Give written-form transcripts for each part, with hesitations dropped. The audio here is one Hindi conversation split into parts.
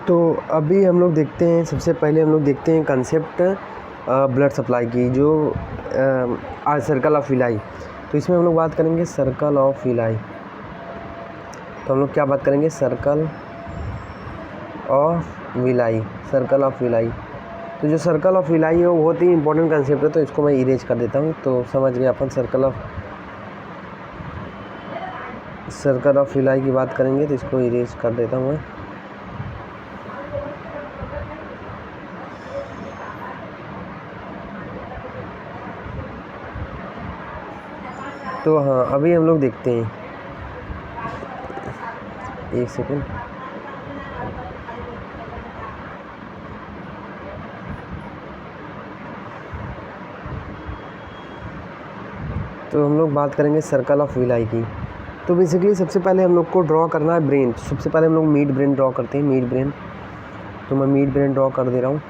तो अभी हम लोग देखते हैं, सबसे पहले हम लोग देखते हैं कंसेप्ट ब्लड सप्लाई की, जो सर्कल ऑफ विलाई। तो इसमें हम लोग बात करेंगे सर्कल ऑफ विलाई। तो हम लोग क्या बात करेंगे? Circle of villi, circle of villi. तो जो सर्कल ऑफ विलाई है वो बहुत ही इंपॉर्टेंट कंसेप्ट है, तो इसको मैं इरेज कर देता हूँ। तो समझ गए अपन सर्कल ऑफ विलाई की बात करेंगे, तो इसको इरेज कर देता हूँ मैं। तो हाँ, अभी हम लोग देखते हैं, एक सेकेंड। तो हम लोग बात करेंगे सर्कल ऑफ विलाई की। तो बेसिकली सबसे पहले हम लोग को ड्रॉ करना है ब्रेन। सबसे पहले हम लोग मिड ब्रेन ड्रॉ करते हैं, मिड ब्रेन। तो मैं मिड ब्रेन ड्रॉ कर दे रहा हूँ।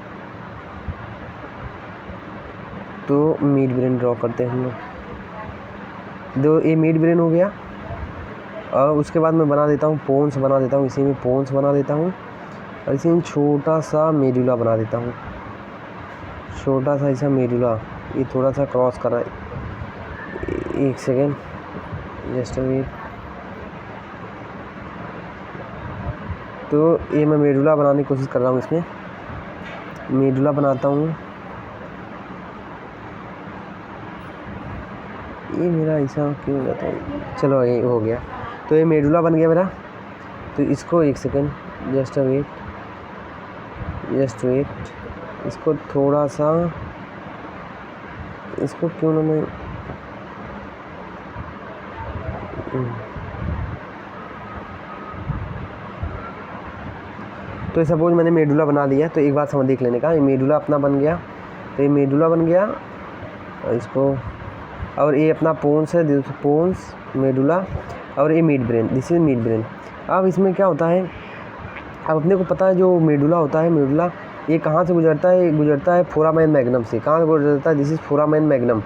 तो मिड ब्रेन ड्रॉ करते हैं हम लोग। ये मिड ब्रेन हो गया। और उसके बाद मैं बना देता हूँ पोन्स, बना देता हूँ इसी में पोन्स बना देता हूँ, और इसी में छोटा सा मेडुला बना देता हूँ, छोटा सा ऐसा मेडुला। ये थोड़ा सा क्रॉस कर रहा है, एक सेकेंड, जस्ट वेट। तो ये मैं मेडुला बनाने की कोशिश कर रहा हूँ, इसमें मेडुला बनाता हूँ। ये मेरा ऐसा क्यों जाता है? चलो ये हो गया। तो ये मेडुला बन गया मेरा। तो इसको एक सेकेंड, जस्ट वेट, इसको थोड़ा सा, इसको क्यों ना मैं तो सपोज मैंने मेडुला बना दिया। तो एक बार समझ देख लेने का, ये मेडुला अपना बन गया। तो ये मेडुला बन गया, और इसको, और ये अपना पोन्स है, पोन्स, मेडुला, और ये mid brain, this is mid brain. अब इसमें क्या होता है, अब अपने को पता है जो मेडुला होता है, मेडुला ये कहाँ से गुजरता है? गुजरता है फोरामेन मैग्नम से। कहाँ से गुजरता है? दिस इज फोरामेन मैग्नम,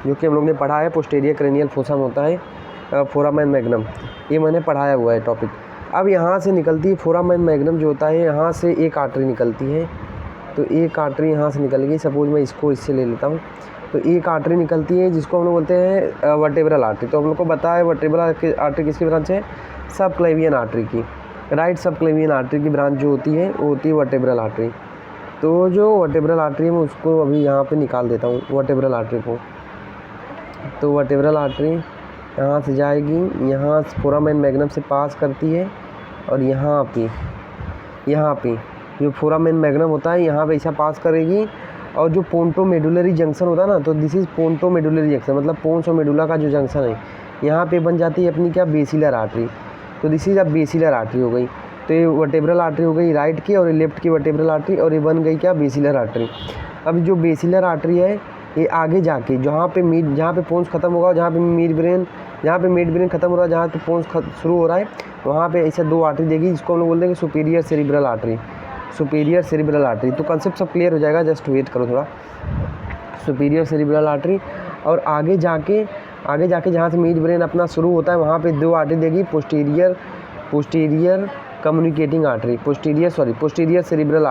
जो कि हम लोग ने पढ़ा है, पोस्टीरियर क्रेनियल फोसा में होता है फोरामेन मैग्नम। ये मैंने पढ़ाया हुआ है टॉपिक। अब यहाँ से निकलती है फोरामेन मैग्नम जो होता है, यहाँ से एक आर्टरी निकलती है। तो एक आर्टरी यहाँ से निकल गई, सपोज मैं इसको इससे ले लेता हूँ। तो एक आर्टरी निकलती है जिसको हम लोग बोलते हैं वर्टेब्रल आर्टरी। तो हम लोग को पता है वर्टेब्रल आर्टरी किसकी ब्रांच है? सब क्लेवियन आर्टरी की, राइट। सब क्लेवियन आर्टरी की ब्रांच जो होती है वो होती है वर्टेब्रल आर्टरी। तो जो वर्टेब्रल आर्टरी है मैं उसको अभी यहाँ पे निकाल देता हूँ, वर्टेब्रल आर्टरी को। तो वर्टेब्रल आर्टरी यहाँ से जाएगी, यहाँ फोरामेन मैग्नम से पास करती है, और यहाँ पे जो फोरामेन मैग्नम होता है यहाँ पे ऐसा पास करेगी। और जो पोंटो मेडुलरी जंक्शन होता है ना, तो this is ponto medullary junction, मतलब पोन्स और मेडुला का जो जंक्शन है, यहाँ पे बन जाती है अपनी क्या? Basilar artery. तो दिस इज़ अब बेसिलर आर्टरी हो गई। तो ये वर्टेब्रल आर्टरी हो गई राइट की, और ये लेफ्ट की वर्टेब्रल आर्टरी, और ये बन गई क्या? Basilar artery. अब जो बेसिलर आर्टरी है ये आगे जाके जहाँ पे पोन्स खत्म होगा, जहाँ पे मिड ब्रेन खत्म हो रहा है, जहाँ पे पोन्स शुरू हो रहा है, वहाँ पे ऐसा दो आर्टरी देगी, जिसको हम लोग बोलते हैं superior cerebral artery, superior cerebral artery. तो कंसेप्ट सब क्लियर हो जाएगा, जस्ट वेट करो थोड़ा। सुपीरियर सेरिब्रल आर्टरी, और आगे जाके जहाँ से मिड ब्रेन अपना शुरू होता है, वहाँ पे दो आर्टरी देगी, posterior communicating artery, posterior cerebral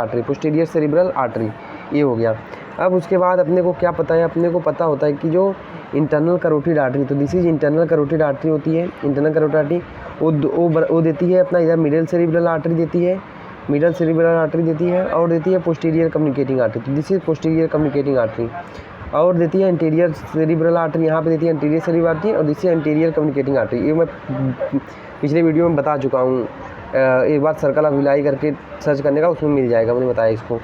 artery, ये हो गया। अब उसके बाद अपने को क्या पता है? अपने को पता होता है कि जो इंटरनल करोटिड आर्टरी, तो this is internal carotid artery होती है। इंटरनल करोटिड आर्टरी वो देती है अपना, इधर मिडिल सेरिब्रल आर्टरी देती है, और देती है पोस्टीरियर कम्युनिकेटिंग आर्टरी। तो this is posterior communicating artery, और देती है एंटीरियर सेरिब्रल आर्टरी, यहाँ पे देती है एंटीरियर सेरिब्रल आर्टरी, और this is anterior communicating artery. ये मैं पिछले वीडियो में बता चुका हूँ, एक बार सर्कल ऑफ विलाई करके सर्च करने का, उसमें मिल जाएगा, मैंने बताया इसको।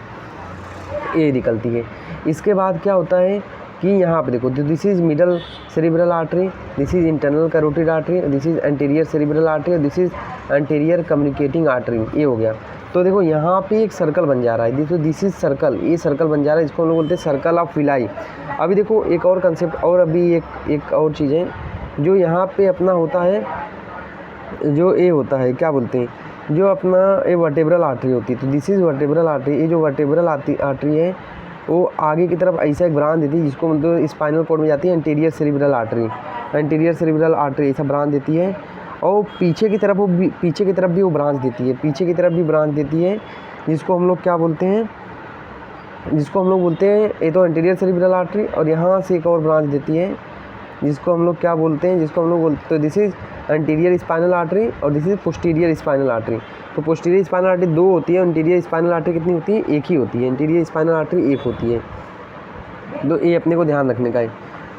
ये निकलती है। इसके बाद क्या होता है कि यहाँ पे देखो, this is middle cerebral artery, this is internal carotid artery, this is anterior cerebral artery, और this is anterior communicating artery. ये हो गया। तो देखो यहाँ पे एक सर्कल बन जा रहा है, देखो दिस इज सर्कल, ये सर्कल बन जा रहा है, इसको हम लोग बोलते हैं सर्कल ऑफ विलाई। अभी देखो एक और कंसेप्ट, और अभी एक और चीज़ है जो यहाँ पे अपना होता है, जो ये होता है, क्या बोलते हैं, जो अपना ये वर्टेब्रल आर्टरी होती है। तो दिस इज वर्टेब्रल आर्टरी। ये जो वर्टेब्रल आर्टरी है वो आगे की तरफ ऐसा एक ब्रांच देती है, जिसको मतलब स्पाइनल कॉर्ड में जाती है एंटीरियर सेरिब्रल आर्टरी, ऐसा ब्रांच देती है। और पीछे की तरफ भी वो ब्रांच देती है, पीछे की तरफ भी ब्रांच देती है, जिसको हम लोग क्या बोलते हैं, ये तो एंटीरियर सेरिब्रल आर्टरी, और यहाँ से एक और ब्रांच देती है जिसको हम लोग क्या बोलते हैं, तो this is anterior spinal artery और this is posterior spinal artery. तो पोस्टीरियर स्पाइनल आर्टरी 2 होती है, इंटीरियर स्पाइनल आर्टरी कितनी होती है, 1 ही होती है, इंटीरियर स्पाइनल आर्टरी 1 होती है। तो ये अपने को ध्यान रखने का है,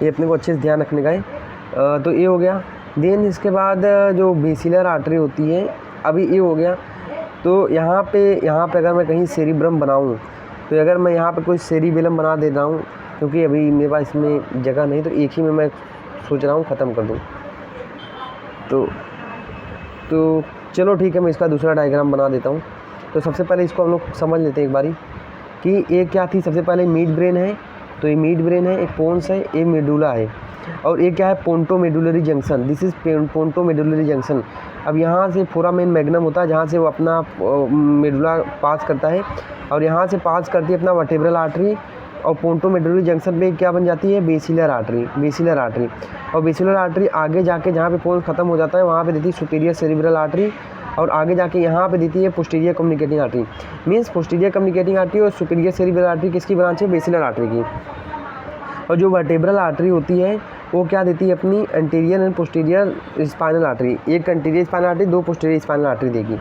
ये अपने को अच्छे से ध्यान रखने का है। तो ये हो गया। देन इसके बाद जो बेसिलर आर्टरी होती है, अभी ये हो गया। तो यहाँ पे अगर मैं कहीं सेरिब्रम बनाऊँ, तो अगर मैं यहाँ पे कोई सेरिबेलम बना दे रहा हूँ, क्योंकि अभी मेरे पास इसमें जगह नहीं, तो एक ही में मैं सोच रहा हूँ ख़त्म कर दूँ। तो चलो ठीक है, मैं इसका दूसरा डायग्राम बना देता हूँ। तो सबसे पहले इसको हम लोग समझ लेते हैं एक बारी कि ये क्या थी। सबसे पहले मिड ब्रेन है, तो ये मिड ब्रेन है, एक पोन्स है, ये मेडुला है, और ये क्या है, ponto medullary junction. This is ponto medullary junction. अब यहाँ से फोरामेन मैग्नम होता है, जहाँ से वो अपना मेडुला पास करता है, और यहाँ से पास करती है अपना वर्टेब्रल आर्टरी, और पोंटो मेडुलरी जंक्शन पे क्या बन जाती है, बेसिलर आर्टरी। और बेसिलर आर्टरी आगे जाके जहाँ पे पोन्स ख़त्म हो जाता है वहाँ पे देती है सुपीरियर सेरिब्रल आर्टरी, और आगे जाके यहाँ पे देती है posterior communicating artery. Means posterior communicating artery और सुपीरियर सेरिब्रल आर्टरी किसकी ब्रांच है, बेसिलर आर्टरी की। और जो वर्टेब्रल आर्टरी होती है वो क्या देती है, अपनी anterior and posterior spinal artery. एक anterior spinal artery, 2 posterior spinal artery देगी,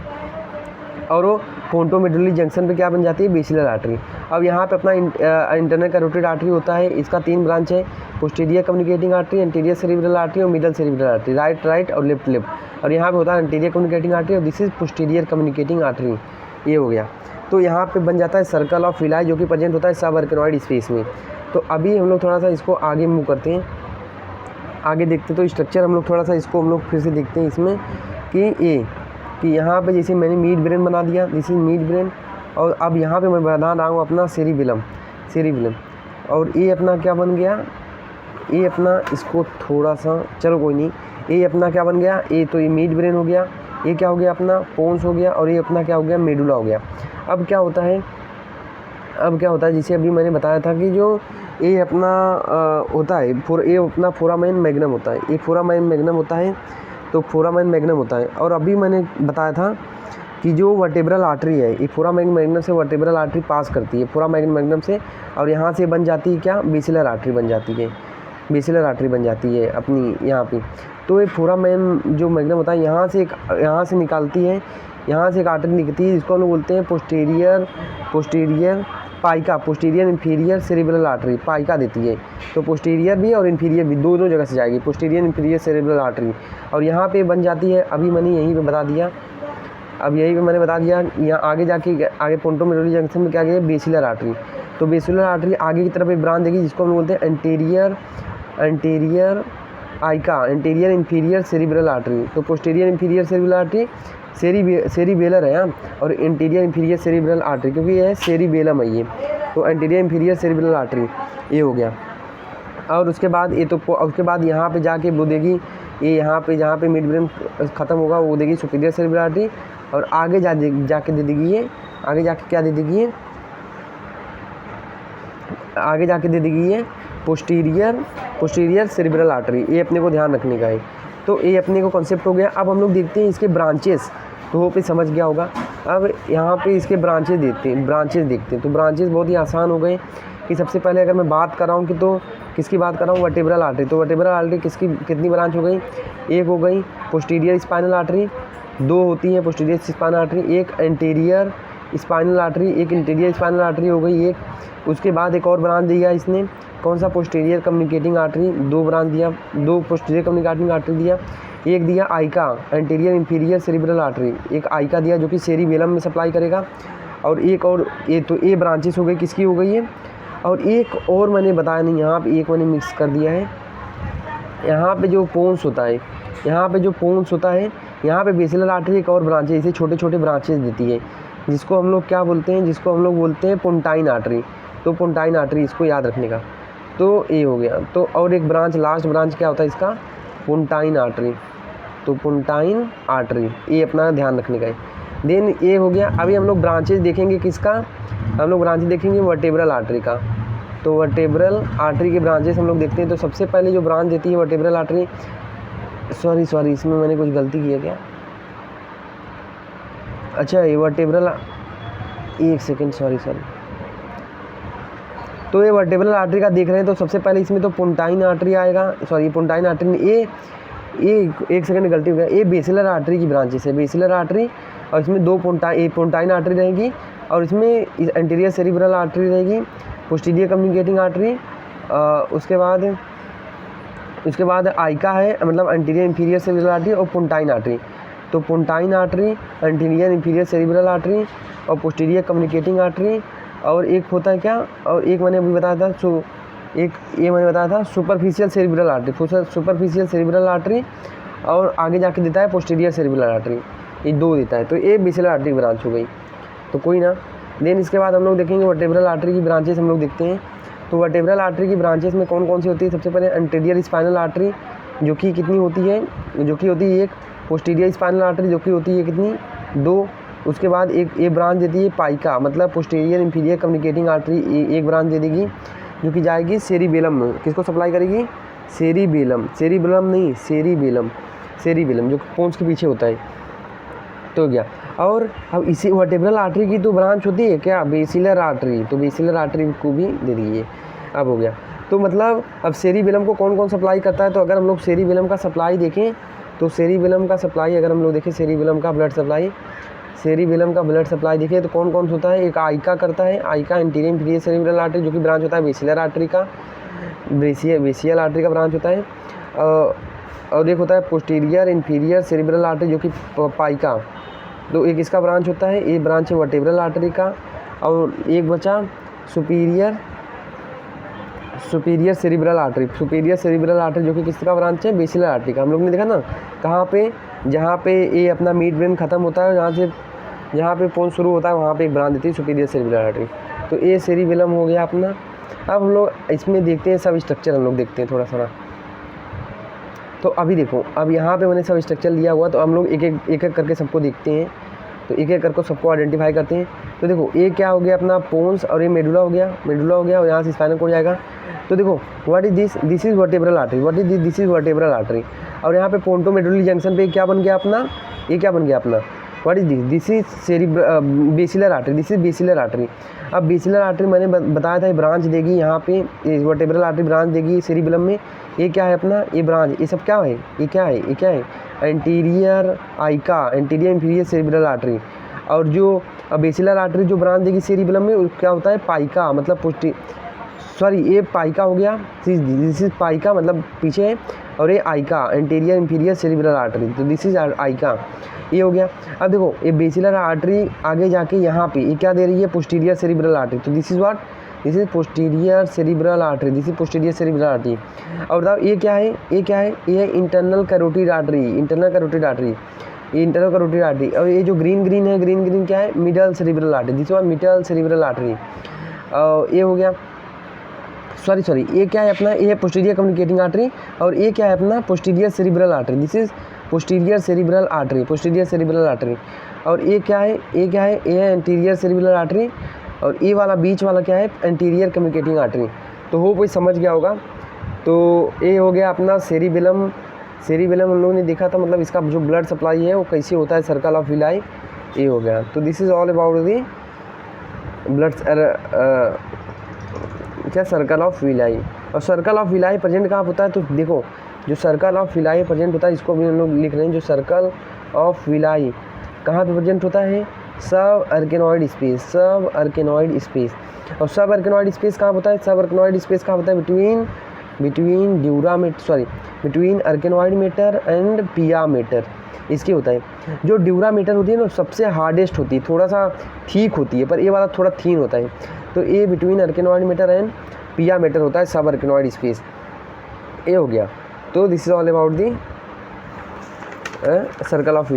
और वो पोंटो मेडुलरी जंक्शन पे क्या बन जाती है, बेसिलर आर्टरी। अब यहाँ पे अपना इंटरनल कैरोटिड आर्टरी होता है, इसका 3 ब्रांच है, posterior communicating artery, anterior cerebral artery और मिडल सेरिब्रल आर्टरी, राइट और लेफ्ट। और यहाँ पे होता है एंटीरियर कम्युनिकेटिंग आर्टरी, और this is posterior communicating artery. ये हो गया। तो यहाँ पे बन जाता है सर्कल ऑफ विलाई, जो कि प्रेजेंट होता है सब आर्कनॉइड स्पेस में। तो अभी हम लोग थोड़ा सा इसको आगे मूव करते हैं, आगे देखते हैं। तो स्ट्रक्चर हम लोग थोड़ा सा इसको हम लोग फिर से देखते हैं इसमें कि यहाँ पे जैसे मैंने मिड ब्रेन बना दिया, दिस इज मिड ब्रेन, और अब यहाँ पे मैं बना रहा हूँ अपना सेरिबेलम, और ये अपना क्या बन गया, ये अपना इसको थोड़ा सा, चलो कोई नहीं, ये अपना क्या बन गया, ये तो ये मिड ब्रेन हो गया, ये क्या हो गया अपना पोन्स हो गया, और ये अपना क्या हो गया, मेडुला हो गया। अब क्या होता है जैसे अभी मैंने बताया था कि जो ये अपना होता है, ये अपना फोरामेन मैग्नम होता है, ये फोरामेन मैग्नम होता है, तो फोरामेन मैग्नम होता है। और अभी मैंने बताया था कि जो वर्टेब्रल आर्टरी है, ये फोरामेन मैग्नम से वर्टेब्रल आर्टरी पास करती है, फोरामेन मैग्नम से, और यहाँ से बन जाती है क्या, बेसिलर आर्टरी बन जाती है अपनी यहाँ पे। तो ये फोरामेन जो मैग्नम होता है यहाँ से निकालती है, यहाँ से एक आर्टरी निकलती है, जिसको हम लोग बोलते हैं posterior PICA, posterior inferior cerebral artery, PICA देती है। तो पोस्टीरियर भी और इन्फीरियर भी दोनों जगह से जाएगी, पोस्टीरियर इन्फीरियर सेरिब्रल आर्टरी, और यहाँ पे बन जाती है। अभी मैंने यहीं पे बता दिया, यहाँ आगे जाके आगे पोंटो मेडुलरी जंक्शन में क्या गया, बेसिलर आर्टरी। तो बेसिलर आर्टरी आगे की तरफ एक ब्रांच देगी, जिसको हम बोलते हैं anterior AICA, anterior inferior cerebral artery. तो posterior inferior cerebral artery cerebellar है, और इंटीरियर इन्फीरियर सेरिब्रल आर्टरी, क्योंकि ये सेरिबेलम है ये, तो एंटीरियर इन्फीरियर सेरिब्रल आर्टरी ये हो गया। और उसके बाद यहाँ पे जाके वो देगी, ये यहाँ पे जहाँ पे मिड ब्रेन ख़त्म होगा वो देगी सुपीरियर सेरिब्रल आर्टरी, और आगे जाके दे देगी ये, आगे जाके दे देगी ये पोस्टीरियर सेरिब्रल आर्टरी। ये अपने को ध्यान रखने का है। तो ये अपने को कॉन्सेप्ट हो गया। अब हम लोग देखते हैं इसके ब्रांचेस, तो वो पे समझ गया होगा। अब यहाँ पे इसके ब्रांचेस देखते हैं। तो ब्रांचेस बहुत ही आसान हो गए कि सबसे पहले अगर मैं बात कर रहा हूँ कि तो किसकी बात कर रहा हूँ, वर्टेब्रल आर्टरी। तो वर्टेब्रल आर्टरी कितनी ब्रांच हो गई, 1 हो गई। पोस्टीरियर स्पाइनल आर्टरी 2 होती है, posterior spinal artery 1, anterior spinal artery 1, interior spinal artery हो गई 1। उसके बाद एक और ब्रांच दिया इसने, कौन सा, पोस्टीरियर कम्युनिकेटिंग आर्टरी, 2 ब्रांच दिया, 2 पोस्टीरियर कम्युनिकेटिंग आर्टरी दिया। एक दिया आइका, एंटीरियर इन्फीरियर सेरिब्रल आर्टरी, एक आइका दिया जो कि सेरिबेलम में सप्लाई करेगा। और एक और ये, तो ये ब्रांचेस हो गई, किसकी हो गई है। और एक और मैंने बताया नहीं, यहाँ पे एक मैंने मिक्स कर दिया है। यहाँ पे जो पोन्स होता है, यहाँ पे बेसिलर आर्टरी एक और ब्रांच है, इसे छोटे छोटे ब्रांचेस देती है, जिसको हम लोग क्या बोलते हैं, पोंटाइन आर्टरी। तो पोंटाइन आर्टरी, इसको याद रखने का। तो ये हो गया। तो और एक ब्रांच, लास्ट ब्रांच क्या होता है इसका, पोंटाइन आर्टरी। तो पोंटाइन आर्टरी, ये अपना ध्यान रखने का है। देन ये हो गया। अभी हम लोग ब्रांचेस देखेंगे किसका, वर्टेब्रल आर्टरी का। तो वर्टेब्रल आर्टरी के ब्रांचेस हम लोग देखते हैं। तो सबसे पहले जो ब्रांच देती है वर्टेब्रल आर्टरी, सॉरी इसमें मैंने कुछ गलती की है क्या? अच्छा ये वर्टेब्रल, एक सेकेंड, सॉरी। तो ये वर्टेब्रल आर्टरी का देख रहे हैं तो सबसे पहले इसमें तो पोंटाइन आर्टरी आएगा, सॉरी पोंटाइन आर्टरी में ये एक सेकंड गलती हो गया, ये बेसिलर आर्टरी की ब्रांचेस है, बेसिलर आर्टरी, और इसमें दो पोंटाइन आर्टरी रहेगी, और इसमें एंटीरियर सेरिब्रल आर्टरी रहेगी, पोस्टीरियर कम्युनिकेटिंग आर्टरी, उसके बाद आइका है, मतलब एंटीरियर इंफीरियर सेरिब्रल आर्टरी और पोंटाइन आर्टरी। तो pontine artery, anterior inferior cerebral artery और पोस्टीरियर कम्युनिकेटिंग आर्टरी, और एक होता है क्या, और एक मैंने अभी बताया था, ये मैंने बताया था superficial cerebral artery, superficial cerebral artery, और आगे जाके देता है पोस्टीरियर सेरिब्रल आर्टरी, ये दो देता है। तो ये बेसिलर आर्टरी ब्रांच हो गई, तो कोई ना। देन इसके बाद हम लोग देखेंगे वर्टेब्रल आर्टरी की ब्रांचेस हम लोग देखते हैं। तो वर्टेब्रल आर्टरी की ब्रांचेस में कौन कौन सी होती है? सबसे पहले एंटीरियर स्पाइनल आर्टरी, जो कि कितनी होती है, जो कि होती है एक। पोस्टीरियर स्पाइनल आर्टरी, जो कि होती है कितनी, 2। उसके बाद एक ब्रांच देती है पाइका, मतलब पोस्टीरियर इंफीरियर कम्युनिकेटिंग आर्टरी, एक ब्रांच दे देगी, जो कि जाएगी सेरिबेलम में। किसको सप्लाई करेगी? सेरिबेलम नहीं, सेरिबेलम जो पोन्स के पीछे होता है। तो हो गया। और अब इसी वर्टेब्रल आर्टरी की तो ब्रांच होती है क्या? बेसिलर आर्टरी, तो बेसिलर आर्टरी को भी दे दीजिए। अब हो गया। तो मतलब अब सेरिबेलम को कौन कौन सप्लाई करता है? तो अगर हम लोग सेरिबेलम का सप्लाई देखें, तो सेरिबेलम का सप्लाई अगर हम लोग देखें, सेरिबेलम का ब्लड सप्लाई देखें तो कौन कौन सा होता है? एक आइका करता है, आइका एंटीरियर इंफीरियर सेरिब्रल आर्टरी, जो कि ब्रांच होता है बेसिलर आर्टरी का, बेसियल आर्टरी का ब्रांच होता है। और एक होता है पोस्टीरियर इंफीरियर सेरिब्रल आर्टरी, जो कि पाइका, तो एक इसका ब्रांच होता है, ये ब्रांच है वर्टेब्रल आर्टरी का। और एक बचा सुपीरियर सेरिब्रल आर्टरी, जो कि किसका ब्रांच है? बेसिलर आर्टरी का। हम लोग ने देखा ना कहाँ पे, जहाँ पे ये अपना मिड ब्रेन खत्म होता है, जहाँ पे पोन शुरू होता है, वहाँ पे एक ब्रांच देती है सुपीरियर सेरिब्रल आर्टरी। तो ये सेरिबेलम हो गया अपना। अब हम लोग इसमें देखते हैं सब स्ट्रक्चर, हम लोग देखते हैं थोड़ा सा। तो अभी देखो, अब यहाँ पे मैंने सब स्ट्रक्चर लिया हुआ, तो हम लोग एक एक करके सबको देखते हैं। तो एक एक करके सबको आइडेंटिफाई करते हैं। तो देखो ये क्या हो गया अपना पोन्स, और ये मेडुला हो गया, और यहाँ से स्पाइनल कोड जाएगा। तो देखो what is this is vertebral artery, this is vertebral artery. और यहाँ पे पोंटो मेडुलरी जंक्शन पे क्या बन गया अपना, ये क्या बन गया अपना, what is this is basilar artery. अब बेसिलर आर्टरी मैंने बताया था, ये ब्रांच देगी यहाँ पे, वर्टेब्रल आर्टरी ब्रांच देगी सेरिबेलम में। ये क्या है अपना, ये ब्रांच, ये सब क्या है, ये क्या है anterior AICA, anterior inferior cerebral artery. और जो बेसिलर आर्टरी जो ब्रांच देगी सेरिबेलम में, क्या होता है? पाइका, मतलब ये पाइका हो गया, दिस इज पाइका मतलब पीछे है, और ये आइका एंटीरियर इंफीरियर सेरिब्रल आर्टरी, तो दिस इज आइका, ये हो गया। अब देखो ये बेसिलर आर्टरी आगे जाके यहाँ पे ये क्या दे रही है? पोस्टीरियर सेरिब्रल आर्टरी, तो this is posterior cerebral artery, और बताओ ये क्या है? ये इंटरनल कैरोटिड आर्टरी, और ये जो ग्रीन है, क्या है? Middle cerebral artery, this is middle cerebral artery. ये हो गया, सॉरी ये क्या है अपना? ये है पोस्टीरियर कम्युनिकेटिंग आर्टरी, और ये क्या है अपना? Posterior cerebral artery, this is posterior cerebral artery. और ये क्या है? ये है एंटीरियर सेरिब्रल आर्टरी, और ये वाला बीच वाला क्या है? Anterior communicating artery. तो हो कोई समझ गया होगा। तो ये हो गया अपना सेरिबेलम हम लोगों ने देखा था, मतलब इसका जो ब्लड सप्लाई है वो कैसे होता है, सर्कल ऑफ विलाई, ये हो गया। तो this is all about the blood circle of villi. और सर्कल ऑफ विलाई प्रेजेंट कहाँ होता है? तो देखो जो सर्कल ऑफ विलाई प्रेजेंट होता है, इसको भी हम लोग लिख रहे हैं, जो सर्कल ऑफ विलाई कहाँ पे प्रेजेंट होता है? सब आर्केनॉइड स्पेस। और सब आर्केनॉइड स्पेस कहाँ होता है? बिटवीन आर्केनॉइड मैटर एंड पिया मैटर, इसके होता है। जो ड्यूरामीटर होती है ना, सबसे हार्डेस्ट होती है, थोड़ा सा ठीक होती है, पर ये वाला थोड़ा थीन होता है। तो ये बिटवीन आर्केनॉइड मैटर एंड पिया मैटर होता है, सब आर्केनॉइड स्पेस, ये हो गया। तो this is all about the circle of